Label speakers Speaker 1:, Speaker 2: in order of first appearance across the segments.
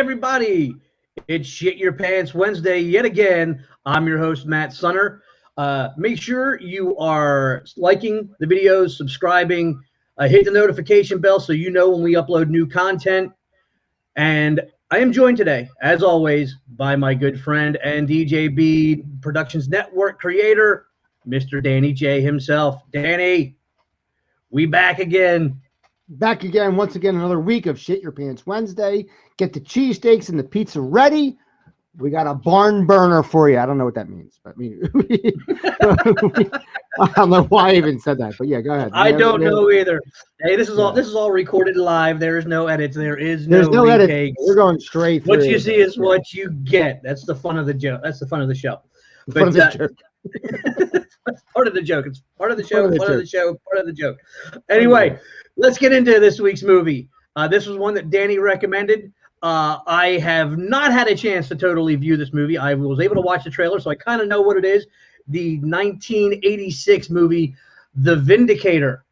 Speaker 1: everybody. It's Shit Your Pants Wednesday yet again. I'm your host, Matt Sunner. Make sure you are liking the videos, subscribing, hit the notification bell so you know when we upload new content. And I am joined today, as always, by my good friend and DJB Productions Network creator, Mr. Danny J himself. Danny, we back again.
Speaker 2: Back again, once again, another week of Shit Your Pants Wednesday. Get the cheesesteaks and the pizza ready. We got a barn burner for you. I don't know what that means, but I don't know why I even said that. But yeah, go ahead.
Speaker 1: I don't know either. Hey, this is all recorded live. There is no edits. There's no retakes.
Speaker 2: We're going straight through.
Speaker 1: What you see is what you get. That's the fun of the joke. That's the fun of the show.
Speaker 2: Fun of the joke.
Speaker 1: It's part of the joke. It's part of the show. Part of the show. Part of the joke. Anyway, let's get into this week's movie. This was one that Danny recommended. I have not had a chance to totally view this movie. I was able to watch the trailer, so I kind of know what it is. The 1986 movie, The Vindicator.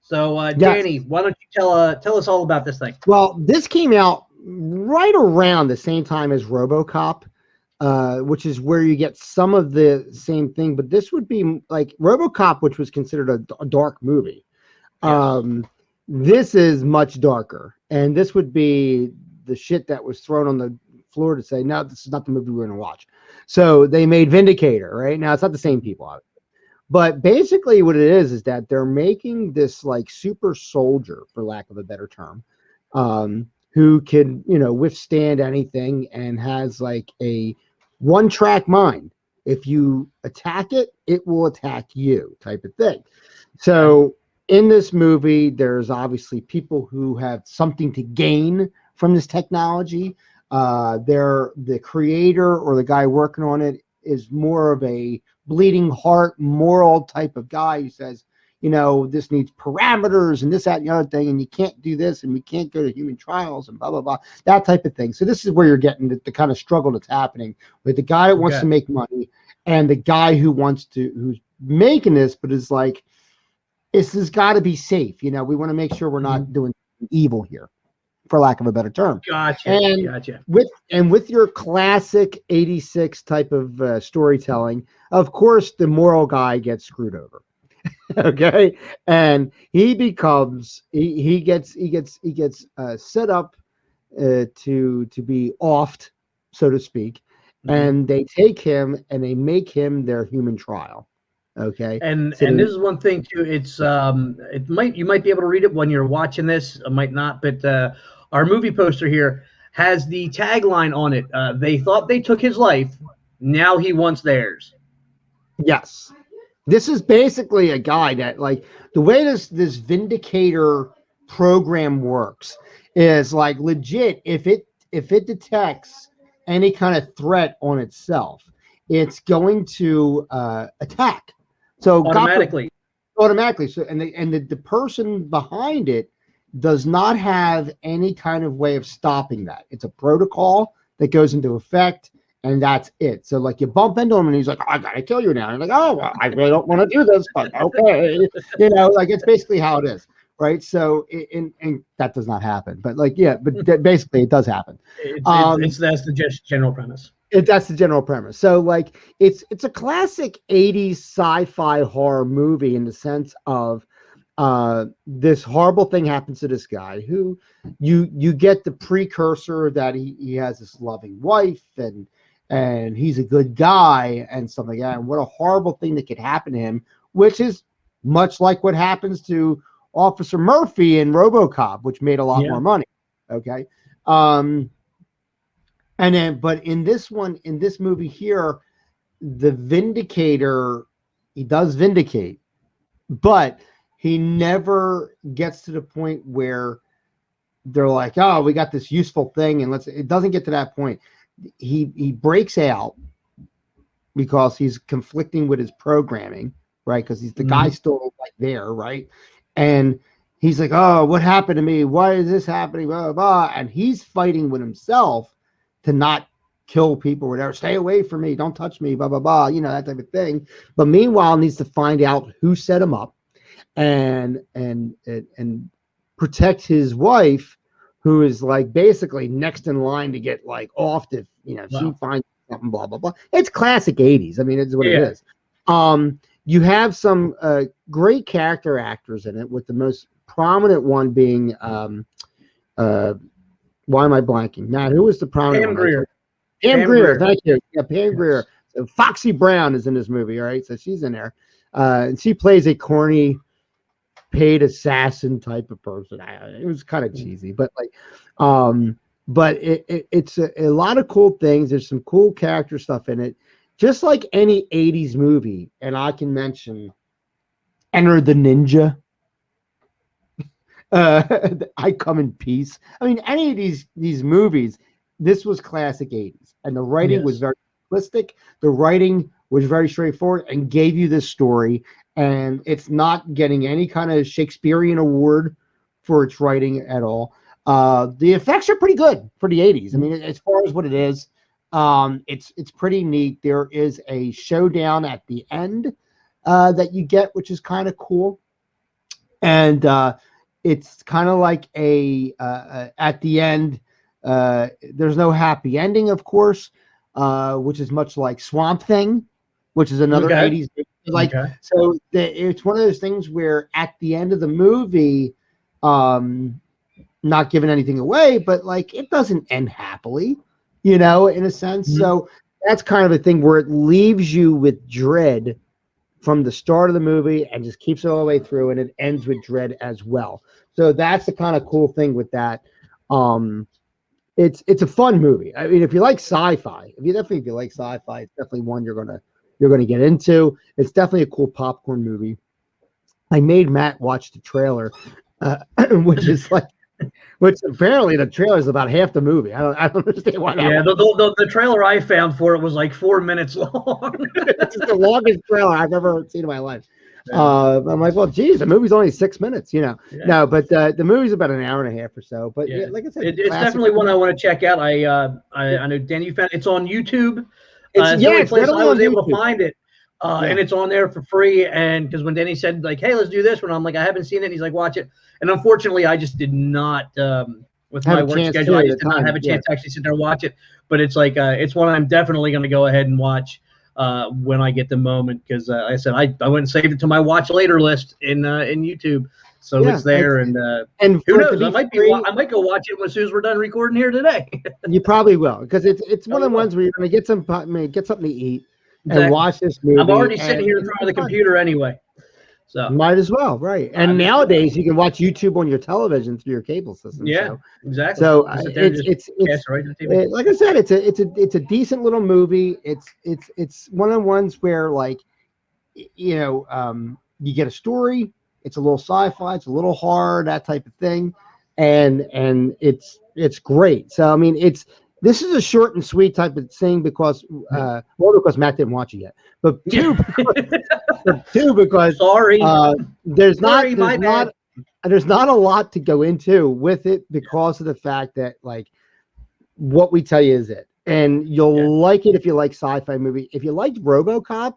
Speaker 1: So,
Speaker 2: Yes.
Speaker 1: Danny, why don't you tell us all about this thing?
Speaker 2: Well, this came out right around the same time as RoboCop, which is where you get some of the same thing. But this would be like RoboCop, which was considered a dark movie. Yes. This is much darker, and this would be the shit that was thrown on the floor to say, no, this is not the movie we're going to watch. So they made Vindicator, right? Now, it's not the same people, obviously. But basically what it is that they're making this like super soldier, for lack of a better term, who can, withstand anything and has like a one-track mind. If you attack it, it will attack you type of thing. So in this movie, there's obviously people who have something to gain from this technology. The creator or the guy working on it is more of a bleeding heart, moral type of guy who says, this needs parameters and this, that, and the other thing, and you can't do this, and we can't go to human trials and blah, blah, blah, that type of thing. So this is where you're getting the kind of struggle that's happening with the guy that wants to make money and the guy who's making this, but is like, this has got to be safe. We want to make sure we're not doing evil here, for lack of a better term.
Speaker 1: Gotcha.
Speaker 2: With your classic 86 type of storytelling, of course, the moral guy gets screwed over. Okay. And he becomes, he gets set up to be offed, so to speak. Mm-hmm. And they take him and they make him their human trial. Okay.
Speaker 1: And this is one thing too. It's you might be able to read it when you're watching this. I might not, but our movie poster here has the tagline on it. They thought they took his life. Now he wants theirs.
Speaker 2: Yes. This is basically a guy that, like, the way this Vindicator program works is like legit. If it detects any kind of threat on itself, it's going to attack. So
Speaker 1: automatically.
Speaker 2: So and the person behind it does not have any kind of way of stopping that. It's a protocol that goes into effect, and that's it. So like you bump into him and he's like, I gotta kill you now. And you're like, oh, well, I really don't want to do this, but okay. Like it's basically how it is. Right. So and that does not happen. But like, yeah, but basically it does happen.
Speaker 1: That's the general premise.
Speaker 2: That's the general premise. So like it's a classic 80s sci-fi horror movie in the sense of this horrible thing happens to this guy who you get the precursor that he has this loving wife and he's a good guy and stuff like that. And what a horrible thing that could happen to him, which is much like what happens to Officer Murphy in RoboCop, which made a lot more money. Okay. But in this movie here, the Vindicator, he does vindicate, but he never gets to the point where they're like, oh, we got this useful thing. And it doesn't get to that point. He breaks out because he's conflicting with his programming, right? Because he's the guy still like there, right? And he's like, oh, what happened to me? Why is this happening? Blah, blah, blah. And he's fighting with himself to not kill people or whatever. Stay away from me. Don't touch me, blah, blah, blah. That type of thing. But meanwhile, needs to find out who set him up and protect his wife who is like basically next in line to get like off if she
Speaker 1: Wow.
Speaker 2: finds something, blah blah blah. It's classic 80s. I mean, it's what it
Speaker 1: Yeah.
Speaker 2: is. You have some great character actors in it, with the most prominent one being why am I blanking? Matt, who was the prominent
Speaker 1: Pam
Speaker 2: one?
Speaker 1: Grier.
Speaker 2: Pam
Speaker 1: Pam
Speaker 2: Grier,
Speaker 1: Grier.
Speaker 2: thank you. Yeah, Pam Grier.
Speaker 1: Yes.
Speaker 2: So Foxy Brown is in this movie, all right? So she's in there. And she plays a corny paid assassin type of person. It was kind of cheesy, but like, but it's a lot of cool things. There's some cool character stuff in it, just like any 80s movie. And I can mention Enter the Ninja. I Come in Peace. I mean, any of these movies, this was classic 80s, and the writing was
Speaker 1: Yes.
Speaker 2: very simplistic. The writing was very straightforward and gave you this story, and it's not getting any kind of Shakespearean award for its writing at all. The effects are pretty good for the 80s. I mean, as far as what it is, it's pretty neat. There is a showdown at the end that you get, which is kind of cool. And it's kind of like at the end, there's no happy ending, of course, which is much like Swamp Thing, which is another
Speaker 1: Okay.
Speaker 2: 80s movie. Like,
Speaker 1: Okay.
Speaker 2: so it's one of those things where at the end of the movie, not giving anything away, but like it doesn't end happily, in a sense.
Speaker 1: Mhm.
Speaker 2: So that's kind of a thing where it leaves you with dread from the start of the movie and just keeps it all the way through, and it ends with dread as well. So that's the kind of cool thing with that. It's a fun movie. I mean, if you like sci-fi, if you like sci-fi, it's definitely one you're gonna get into. It's definitely a cool popcorn movie. I made Matt watch the trailer, which is like, which apparently the trailer is about half the movie. I don't understand why that
Speaker 1: Yeah. The,
Speaker 2: was.
Speaker 1: the, the trailer I found for it was like 4 minutes long.
Speaker 2: This is the longest trailer I've ever seen in my life.
Speaker 1: Yeah.
Speaker 2: I'm like, well, geez, the movie's only 6 minutes.
Speaker 1: Yeah.
Speaker 2: No, but the movie's about an hour and a half or so. But yeah,
Speaker 1: Yeah.
Speaker 2: like I said,
Speaker 1: It's
Speaker 2: classic.
Speaker 1: definitely one I want to check out. I know Dan, you found it's on YouTube. It's the only
Speaker 2: It's
Speaker 1: place I
Speaker 2: readily on
Speaker 1: was able to
Speaker 2: YouTube.
Speaker 1: find it.
Speaker 2: Yeah,
Speaker 1: And it's on there for free. And because when Denny said like, "Hey, let's do this," when I'm like, "I haven't seen it," and he's like, "Watch it." And unfortunately, I just did not. With
Speaker 2: have
Speaker 1: my
Speaker 2: a
Speaker 1: work
Speaker 2: chance
Speaker 1: schedule,
Speaker 2: to
Speaker 1: I
Speaker 2: at
Speaker 1: just
Speaker 2: the
Speaker 1: did not have
Speaker 2: time.
Speaker 1: a
Speaker 2: Yeah,
Speaker 1: chance to actually sit there and watch it. But it's like it's one I'm definitely going to go ahead and watch when I get the moment, because like I said I went and saved it to my watch later list in YouTube, so
Speaker 2: yeah.
Speaker 1: it's there. And
Speaker 2: And
Speaker 1: who
Speaker 2: for it to
Speaker 1: knows?
Speaker 2: be free,
Speaker 1: I might go watch it as soon as we're done recording here today.
Speaker 2: you probably will, because it's one
Speaker 1: Probably
Speaker 2: of the
Speaker 1: will.
Speaker 2: ones where you're gonna get get something to eat and
Speaker 1: Exactly.
Speaker 2: watch this
Speaker 1: I'm
Speaker 2: movie,
Speaker 1: already sitting
Speaker 2: and
Speaker 1: here in
Speaker 2: it'll
Speaker 1: front of
Speaker 2: be
Speaker 1: the
Speaker 2: fun.
Speaker 1: computer anyway, so
Speaker 2: Might as well, right?
Speaker 1: I
Speaker 2: And
Speaker 1: may as well.
Speaker 2: nowadays you can watch YouTube on your television through your cable system.
Speaker 1: Yeah,
Speaker 2: So
Speaker 1: exactly.
Speaker 2: So
Speaker 1: Just sit there and
Speaker 2: it's
Speaker 1: just
Speaker 2: it's
Speaker 1: pass
Speaker 2: it's
Speaker 1: it right to the TV.
Speaker 2: like I said, it's a decent little movie. It's one of the ones where like you get a story. It's a little sci-fi. It's a little horror, that type of thing, and it's great. So I mean, this is a short and sweet type of thing because because Matt didn't watch it yet, but two because
Speaker 1: Sorry,
Speaker 2: uh, there's
Speaker 1: sorry,
Speaker 2: not
Speaker 1: my
Speaker 2: there's
Speaker 1: bad.
Speaker 2: not there's not a lot to go into with it because of the fact that like what we tell you is it. And
Speaker 1: Yeah,
Speaker 2: you'll like it if you like sci-fi movie. If you liked RoboCop,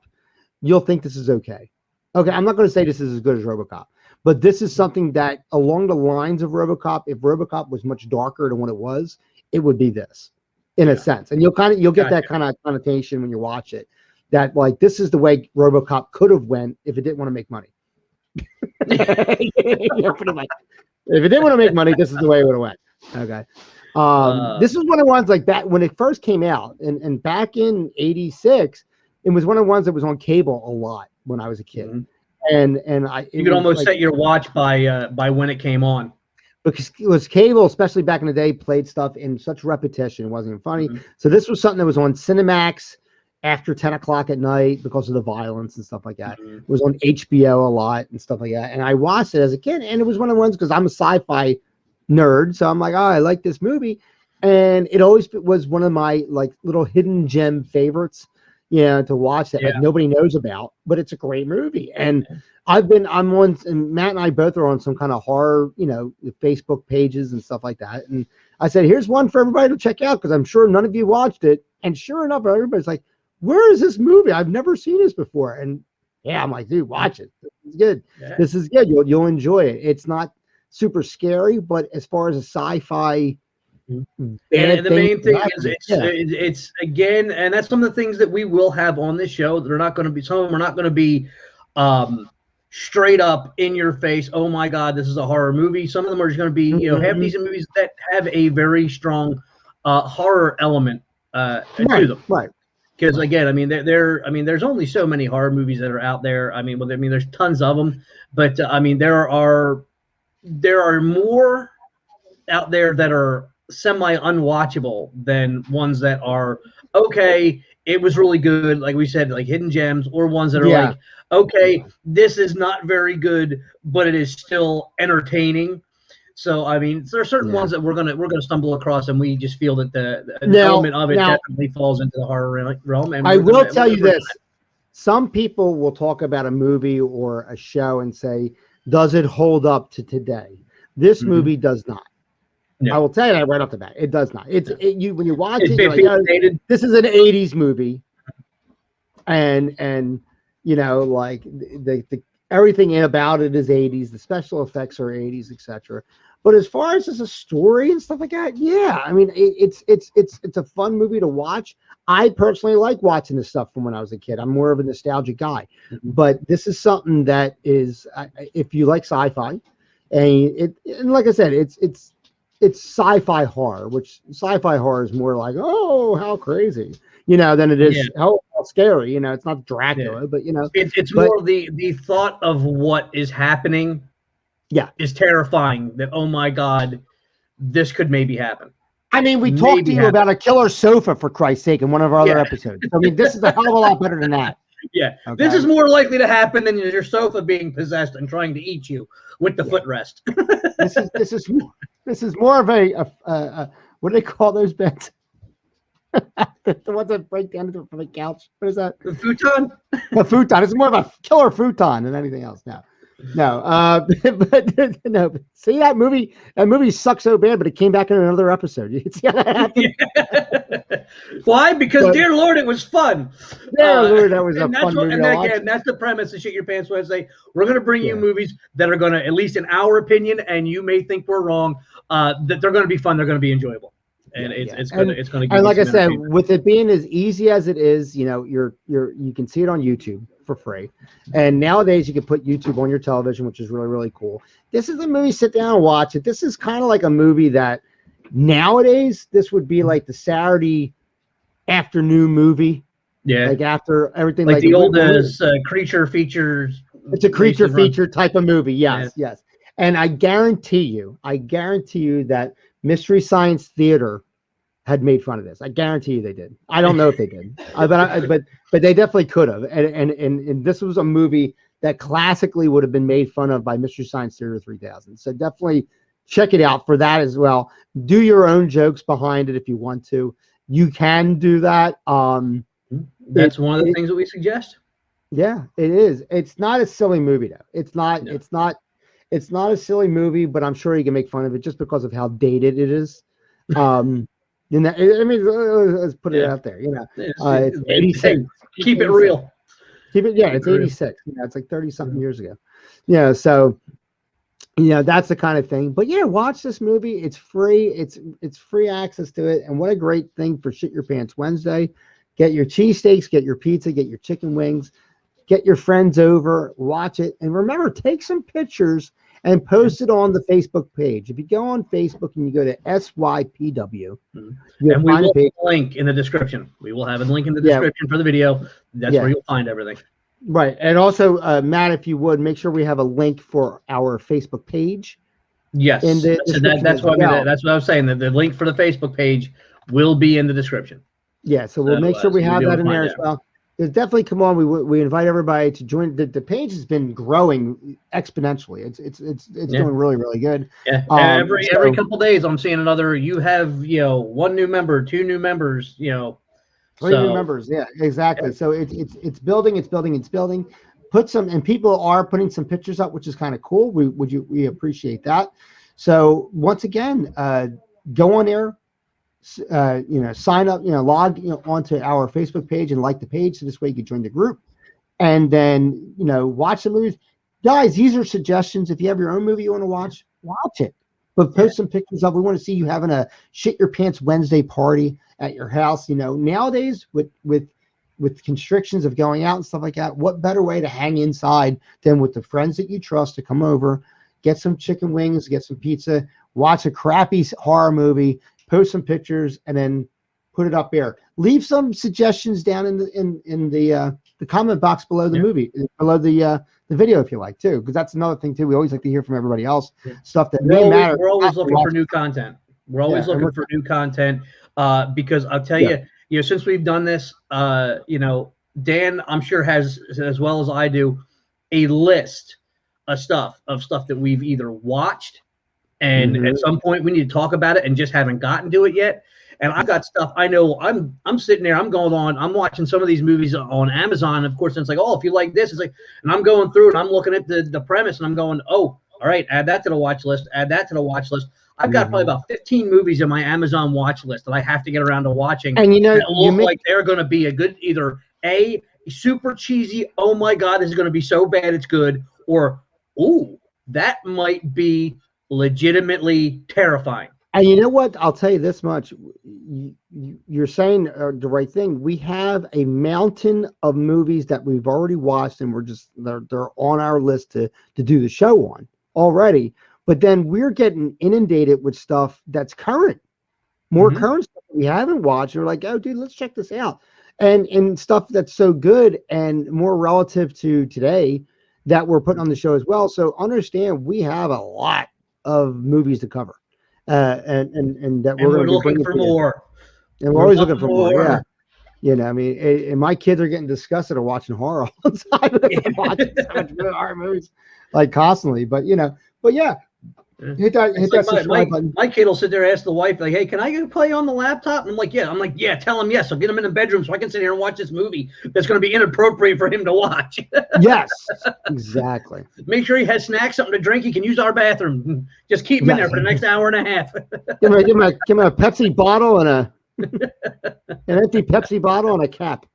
Speaker 2: you'll think this is okay. Okay, I'm not going to say this is as good as RoboCop, but this is something that along the lines of RoboCop, if RoboCop was much darker than what it was, it would be this in a
Speaker 1: yeah,
Speaker 2: sense. And you'll get that
Speaker 1: gotcha.
Speaker 2: kind of connotation when you watch it, that like this is the way RoboCop could have went if it didn't want to make money. Pretty much. If it didn't want to make money, this is the way it would have went. Okay.
Speaker 1: Uh,
Speaker 2: This is one of the ones like that when it first came out, and back in '86, it was one of the ones that was on cable a lot when I was a kid,
Speaker 1: mhm.
Speaker 2: and it
Speaker 1: You could
Speaker 2: was
Speaker 1: almost
Speaker 2: like
Speaker 1: set your watch by when it came on.
Speaker 2: because it was cable, especially back in the day, played stuff in such repetition, it wasn't even funny.
Speaker 1: Mhm.
Speaker 2: So this was something that was on Cinemax after 10 o'clock at night because of the violence and stuff like that.
Speaker 1: Mhm.
Speaker 2: It was on HBO a lot and stuff like that. And I watched it as a kid, and it was one of the ones because I'm a sci-fi nerd. So I'm like, oh, I like this movie. And it always was one of my like little hidden gem favorites, to watch that like
Speaker 1: Yeah,
Speaker 2: nobody knows about, but it's a great movie. And
Speaker 1: yeah,
Speaker 2: I'm on, and Matt and I both are on some kind of horror, Facebook pages and stuff like that. And I said, here's one for everybody to check out because I'm sure none of you watched it. And sure enough, everybody's like, where is this movie? I've never seen this before. And yeah, I'm like, dude, watch it. This is good.
Speaker 1: yeah.
Speaker 2: This is good. You'll enjoy it. It's not super scary, but as far as a sci-fi bad
Speaker 1: And the
Speaker 2: thing,
Speaker 1: main thing is it's again, and that's some of the things that we will have on this show. They're not going to be, some of them are not going to be straight up in your face, oh my God, this is a horror movie. Some of them are just going to be, half decent movies that have a very strong horror element to them.
Speaker 2: Right.
Speaker 1: Because again, I mean, there's only so many horror movies that are out there. I mean, there's tons of them, but I mean, there are more out there that are semi unwatchable than ones that are okay. It was really good, like we said, like hidden gems, or ones that are like, okay, this is not very good, but it is still entertaining. So I mean, there are certain ones that we're gonna stumble across, and we just feel that the element of it definitely falls into the horror realm. And
Speaker 2: I will tell you this: some people will talk about a movie or a show and say, "Does it hold up to today?" This movie does not. I will tell you that right off the bat. It does not. When you watch it, you're like, this is an '80s movie, and like the everything about it is '80s. The special effects are '80s, etc. But as far as a story and stuff like that, yeah, I mean, it's a fun movie to watch. I personally like watching this stuff from when I was a kid. I'm more of a nostalgic guy, but this is something that is, if you like sci-fi, and like I said, it's sci-fi horror, which sci-fi horror is more like, oh, how crazy, than it is how scary. It's not Dracula, but
Speaker 1: it's more the thought of what is happening. Is terrifying. That, oh my God, this could maybe happen.
Speaker 2: I mean, we talked to you about a killer sofa, for Christ's sake, in one of our other episodes. I mean, this is a hell of a lot better than that.
Speaker 1: Yeah, this is more likely to happen than your sofa being possessed and trying to eat you with the footrest.
Speaker 2: This is more of a what do they call those beds? The ones that break down from the couch. What is that?
Speaker 1: The futon.
Speaker 2: A futon. It's more of a killer futon than anything else. No, but no. See, that movie sucked so bad, but it came back in another episode. You can see how that happened.
Speaker 1: Why? Because, dear Lord, it was fun.
Speaker 2: Dear Lord, that was a fun movie.
Speaker 1: And again, that's the premise of Shit Your Pants Wednesday. We're going to bring you movies that are going to, at least in our opinion, and you may think we're wrong, that they're going to be fun. They're going to be enjoyable. And it's going to.
Speaker 2: And like I said, with it being as easy as it is, you can see it on YouTube for free. And nowadays you can put YouTube on your television, which is really, really cool. This is a movie, sit down and watch it. This is kind of like a movie that nowadays this would be like the Saturday afternoon movie. Yeah. Like after everything,
Speaker 1: like the oldest creature features.
Speaker 2: It's a creature feature type of movie. Yes. And I guarantee you that Mystery Science Theater had made fun of this. I guarantee you they did. I don't know if they did, but they definitely could have. And this was a movie that classically would have been made fun of by Mystery Science Theater 3000. So definitely check it out for that as well. Do your own jokes behind it if you want to. You can do that.
Speaker 1: That's one of the things that we suggest.
Speaker 2: Yeah, it is. It's not a silly movie though. It's not. No. It's not a silly movie, but I'm sure you can make fun of it just because of how dated it is. Let's put it out there. It's 86.
Speaker 1: Keep it real.
Speaker 2: It's 86. It's like 30-something years ago. So that's the kind of thing. But watch this movie. It's free. It's free access to it. And what a great thing for Shit Your Pants Wednesday. Get your cheesesteaks, get your pizza, get your chicken wings, get your friends over, watch it. And remember, take some pictures and post it on the Facebook page. If you go on Facebook and you go to SYPW,
Speaker 1: and we will have a link in the description. We will have a link in the description for the video. That's where you'll find everything.
Speaker 2: Right. And also, Matt, if you would, make sure we have a link for our Facebook page.
Speaker 1: Yes. That's what I was saying. The link for the Facebook page will be in the description.
Speaker 2: Yeah. So we'll make sure we have that in there as well. There's definitely, come on. We invite everybody to join. The page has been growing exponentially. It's doing really, really good.
Speaker 1: Yeah. Every couple of days, I'm seeing another. You have one new member, 2 new members.
Speaker 2: 3 new members. Yeah, exactly. So it's building. It's building. Put some, and people are putting some pictures up, which is kind of cool. We appreciate that. So once again, go on there. Sign up, log onto our Facebook page and like the page, so this way you can join the group, and then watch the movies. Guys, these are suggestions. If you have your own movie you want to watch, watch it. But post some pictures up. We want to see you having a shit your pants Wednesday party at your house. You know, nowadays with constrictions of going out and stuff like that, what better way to hang inside than with the friends that you trust to come over, get some chicken wings, get some pizza, watch a crappy horror movie, post some pictures, and then put it up there. Leave some suggestions down in the comment box below the movie, below the video if you like too, because that's another thing too. We always like to hear from everybody else, stuff that
Speaker 1: we're always looking for new content. We're always looking for new content because I'll tell you, since we've done this, Dan, I'm sure has, as well as I do, a list of stuff that we've either watched and at some point we need to talk about it and just haven't gotten to it yet. And I've got stuff I know I'm sitting there, I'm watching some of these movies on Amazon. Of course, and it's like, oh, if you like this, it's like, and I'm going through and I'm looking at the premise and I'm going, oh, all right, add that to the watch list, add that to the watch list. I've got probably about 15 movies in my Amazon watch list that I have to get around to watching.
Speaker 2: And
Speaker 1: that look like they're going to be a good, either A, super cheesy, oh my God, this is going to be so bad it's good, or, ooh, that might be legitimately terrifying.
Speaker 2: And you know what? I'll tell you this much. You're saying the right thing. We have a mountain of movies that we've already watched, and they're on our list to do the show on already. But then we're getting inundated with stuff that's current, more current stuff that we haven't watched. And we're like, oh, dude, let's check this out. And stuff that's so good and more relative to today that we're putting on the show as well. So understand we have a lot of movies to cover. And that
Speaker 1: we're looking for more.
Speaker 2: And we're always looking for more. Yeah. You know, I mean, and my kids are getting disgusted of watching horror all the time. Watching so much horror movies like constantly. But yeah. Hit that subscribe button.
Speaker 1: My kid will sit there and ask the wife, like, hey, can I go play on the laptop? And I'm like, yeah, tell him yes. I'll get him in the bedroom so I can sit here and watch this movie that's going to be inappropriate for him to watch.
Speaker 2: Yes, exactly.
Speaker 1: Make sure he has snacks, something to drink. He can use our bathroom. Just keep him in there for the next hour and a half.
Speaker 2: give him a Pepsi bottle and an empty Pepsi bottle and a cap.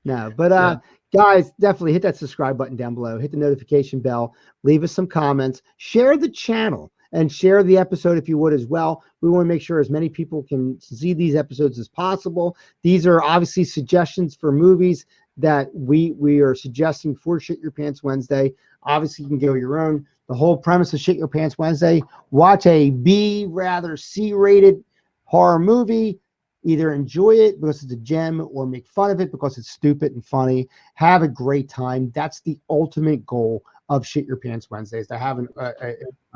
Speaker 2: No, but guys, definitely hit that subscribe button down below. Hit the notification bell. Leave us some comments. Share the channel. And share the episode if you would as well. We want to make sure as many people can see these episodes as possible. These are obviously suggestions for movies that we are suggesting for Shit Your Pants Wednesday. Obviously, you can go your own. The whole premise of Shit Your Pants Wednesday, watch a B, rather C-rated horror movie. Either enjoy it because it's a gem or make fun of it because it's stupid and funny. Have a great time. That's the ultimate goal of Shit Your Pants Wednesdays, to have a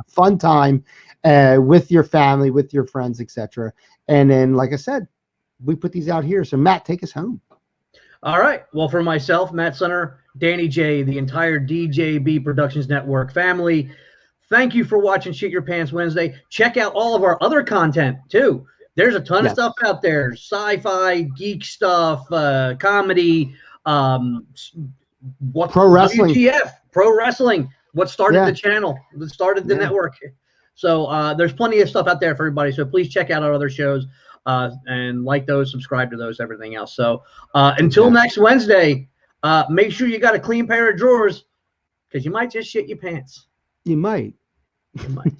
Speaker 2: fun time with your family, with your friends, etc. And then, like I said, we put these out here. So, Matt, take us home.
Speaker 1: All right. Well, for myself, Matt Sunner, Danny J, the entire DJB Productions Network family, thank you for watching Shit Your Pants Wednesday. Check out all of our other content, too. There's a ton of stuff out there. Sci-fi, geek stuff, comedy,
Speaker 2: pro wrestling.
Speaker 1: WTF, pro wrestling. What started the channel? What started the network? So there's plenty of stuff out there for everybody. So please check out our other shows and like those, subscribe to those, everything else. So until next Wednesday, make sure you got a clean pair of drawers because you might just shit your pants.
Speaker 2: You might.
Speaker 1: You might.